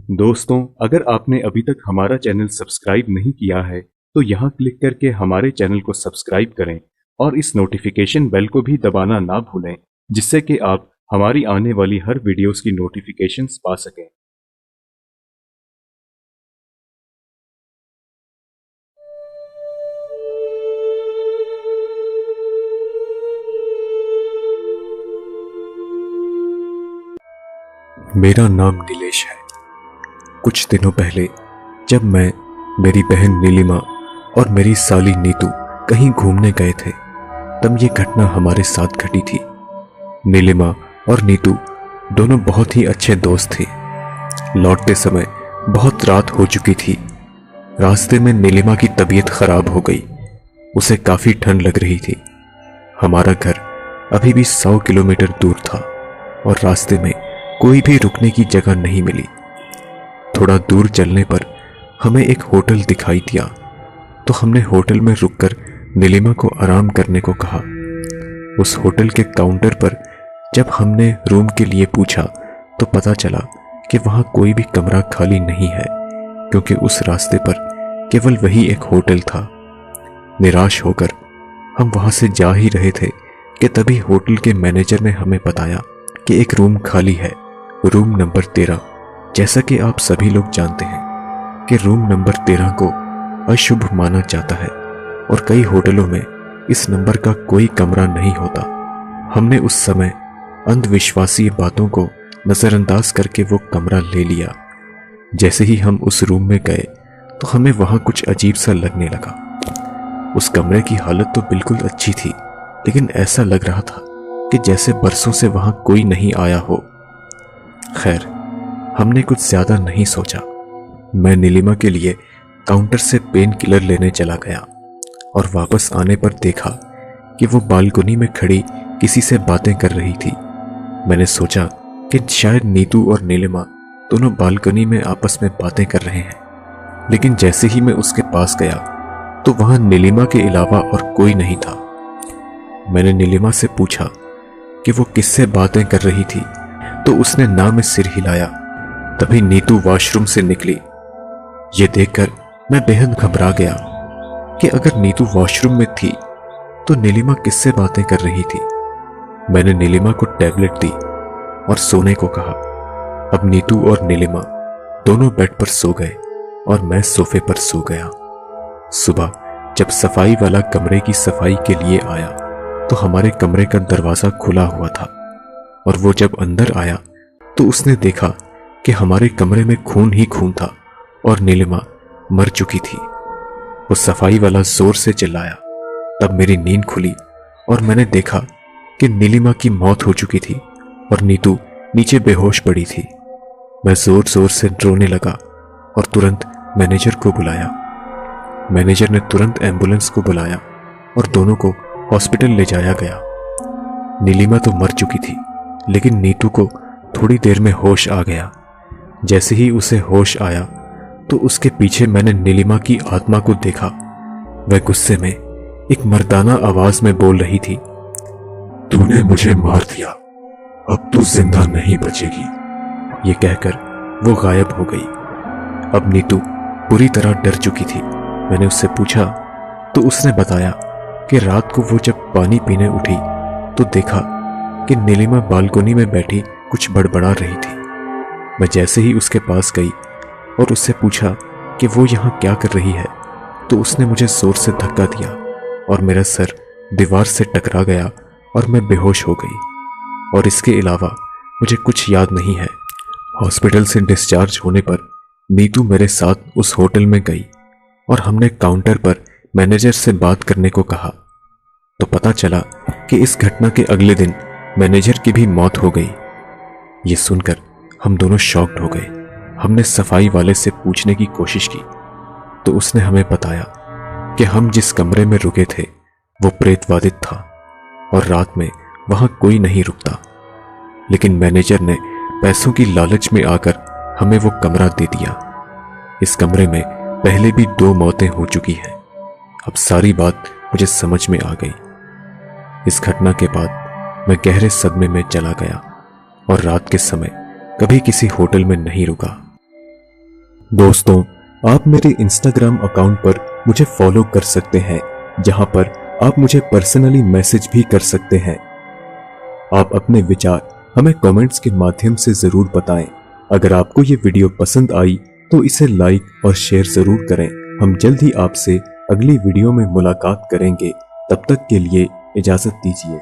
दोस्तों, अगर आपने अभी तक हमारा चैनल सब्सक्राइब नहीं किया है तो यहाँ क्लिक करके हमारे चैनल को सब्सक्राइब करें और इस नोटिफिकेशन बेल को भी दबाना ना भूलें, जिससे कि आप हमारी आने वाली हर वीडियोस की नोटिफिकेशंस पा सकें। मेरा नाम नीलेश है। कुछ दिनों पहले जब मैं, मेरी बहन नीलिमा और मेरी साली नीतू कहीं घूमने गए थे, तब ये घटना हमारे साथ घटी थी। नीलिमा और नीतू दोनों बहुत ही अच्छे दोस्त थे। लौटते समय बहुत रात हो चुकी थी। रास्ते में नीलिमा की तबीयत खराब हो गई। उसे काफी ठंड लग रही थी। हमारा घर अभी भी 100 किलोमीटर दूर था और रास्ते में कोई भी रुकने की जगह नहीं मिली। थोड़ा दूर चलने पर हमें एक होटल दिखाई दिया, तो हमने होटल में रुककर नीलिमा को आराम करने को कहा। उस होटल के काउंटर पर जब हमने रूम के लिए पूछा तो पता चला कि वहां कोई भी कमरा खाली नहीं है, क्योंकि उस रास्ते पर केवल वही एक होटल था। निराश होकर हम वहां से जा ही रहे थे कि तभी होटल के मैनेजर ने हमें बताया कि एक रूम खाली है, रूम नंबर 13। जैसा कि आप सभी लोग जानते हैं कि रूम नंबर 13 को अशुभ माना जाता है और कई होटलों में इस नंबर का कोई कमरा नहीं होता। हमने उस समय अंधविश्वासी बातों को नजरअंदाज करके वो कमरा ले लिया। जैसे ही हम उस रूम में गए तो हमें वहां कुछ अजीब सा लगने लगा। उस कमरे की हालत तो बिल्कुल अच्छी थी, लेकिन ऐसा लग रहा था कि जैसे बरसों से वहां कोई नहीं आया हो। खैर, हमने कुछ ज्यादा नहीं सोचा। मैं नीलिमा के लिए काउंटर से पेन किलर लेने चला गया और वापस आने पर देखा कि वो बालकनी में खड़ी किसी से बातें कर रही थी। मैंने सोचा कि शायद नीतू और नीलिमा दोनों बालकनी में आपस में बातें कर रहे हैं, लेकिन जैसे ही मैं उसके पास गया तो वहां नीलिमा के अलावा और कोई नहीं था। मैंने नीलिमा से पूछा कि वो किससे बातें कर रही थी, तो उसने ना में सिर हिलाया। तभी नीतू वॉशरूम से निकली। ये देखकर मैं बेहद घबरा गया कि अगर नीतू वॉशरूम में थी तो नीलिमा किससे बातें कर रही थी। मैंने नीलिमा को टैबलेट दी और सोने को कहा। अब नीतू और नीलिमा दोनों बेड पर सो गए और मैं सोफे पर सो गया। सुबह जब सफाई वाला कमरे की सफाई के लिए आया तो हमारे कमरे का दरवाजा खुला हुआ था, और वो जब अंदर आया तो उसने देखा कि हमारे कमरे में खून ही खून था और नीलिमा मर चुकी थी। वो सफाई वाला जोर से चिल्लाया। तब मेरी नींद खुली और मैंने देखा कि नीलिमा की मौत हो चुकी थी और नीतू नीचे बेहोश पड़ी थी। मैं जोर जोर से रोने लगा और तुरंत मैनेजर को बुलाया। मैनेजर ने तुरंत एम्बुलेंस को बुलाया और दोनों को हॉस्पिटल ले जाया गया। नीलिमा तो मर चुकी थी, लेकिन नीतू को थोड़ी देर में होश आ गया। जैसे ही उसे होश आया तो उसके पीछे मैंने नीलिमा की आत्मा को देखा। वह गुस्से में एक मर्दाना आवाज में बोल रही थी, तूने मुझे मार दिया, अब तू जिंदा नहीं बचेगी। ये कहकर वो गायब हो गई। अब नीतू पूरी तरह डर चुकी थी। मैंने उससे पूछा तो उसने बताया कि रात को वो जब पानी पीने उठी तो देखा कि नीलिमा बालकनी में बैठी कुछ बड़बड़ा रही थी। मैं जैसे ही उसके पास गई और उससे पूछा कि वो यहाँ क्या कर रही है, तो उसने मुझे जोर से धक्का दिया और मेरा सर दीवार से टकरा गया और मैं बेहोश हो गई। और इसके अलावा मुझे कुछ याद नहीं है। हॉस्पिटल से डिस्चार्ज होने पर नीतू मेरे साथ उस होटल में गई और हमने काउंटर पर मैनेजर से बात करने को कहा, तो पता चला कि इस घटना के अगले दिन मैनेजर की भी मौत हो गई। ये सुनकर हम दोनों शॉक्ड हो गए। हमने सफाई वाले से पूछने की कोशिश की तो उसने हमें बताया कि हम जिस कमरे में रुके थे वो प्रेतवादित था और रात में वहां कोई नहीं रुकता, लेकिन मैनेजर ने पैसों की लालच में आकर हमें वो कमरा दे दिया। इस कमरे में पहले भी 2 मौतें हो चुकी हैं। अब सारी बात मुझे समझ में आ गई। इस घटना के बाद मैं गहरे सदमे में चला गया और रात के समय कभी किसी होटल में नहीं रुका। दोस्तों, आप मेरे इंस्टाग्राम अकाउंट पर मुझे फॉलो कर सकते हैं, जहां पर आप मुझे पर्सनली मैसेज भी कर सकते हैं। आप अपने विचार हमें कमेंट्स के माध्यम से जरूर बताएं। अगर आपको ये वीडियो पसंद आई तो इसे लाइक और शेयर जरूर करें। हम जल्द ही आपसे अगली वीडियो में मुलाकात करेंगे। तब तक के लिए इजाजत दीजिए।